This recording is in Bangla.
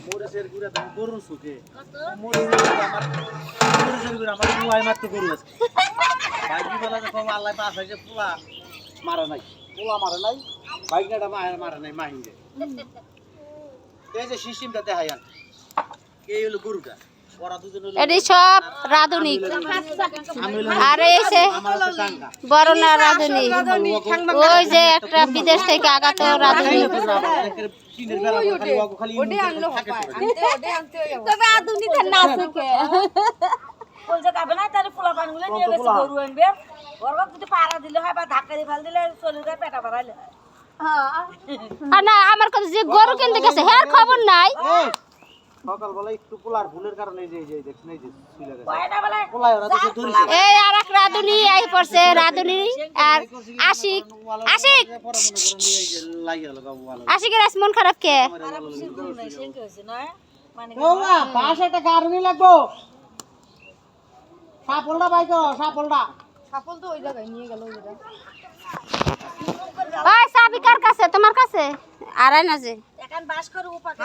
মরিচের গুড়া দাম গরুর সুখে মরিচের গুড়া আমার পুলাই মারতে গরু আছে বাইকি বেলা দেখো আল্লাহ পাশ হয়েছে পোলা মারা নাই বাইকটা মারা নাই মাহিন্দে এই যে সিস্টেমটা দেখাই আন এই হলো গরুটা ওরা দুজন হলো এটি সব রাধুনি আর এসে বড় না রাধুনি ওই যে একটা বিদেশ থেকে আগাত রাধুনি তবে আধুনিক না শিখে বলছে কাবে না তাহলে পোলা পানগুলো নিয়ে গেছে গরু আনবে ওর বাপ যদি পাড়া দিলে হয় বা ধাক্কা দিয়ে ফেল দিলে শরীরে পেটা বাড়াইলে আর না আমার কাছে যে গরু কিনতে গেছে হ্যাঁ খবর নাই সকালবেলা একটু পোলার ভুলের কারণে যে দেখছেন এই যে ছিলে গেছে কয়টা বলে পোলায় ওরা দেখে ধরেছে এই আর এক রাধুনি এই পড়ছে রাধুনি আর আশিক আশিক লাগিয়ে গেল বাবু ভালো আশিকের আজ মন খারাপ কে খারাপ কিছু গরু নাই সেনকে হয়েছে না মানে ওমা পাশে একটা গাড়ি লাগবো সাপলটা বাই করো সাপলটা সাপল তো ওই জায়গায় নিয়ে গেল ওই জায়গায় ওই চাবি কার কাছে তোমার কাছে আর না যে এখন বাস করে উপাকে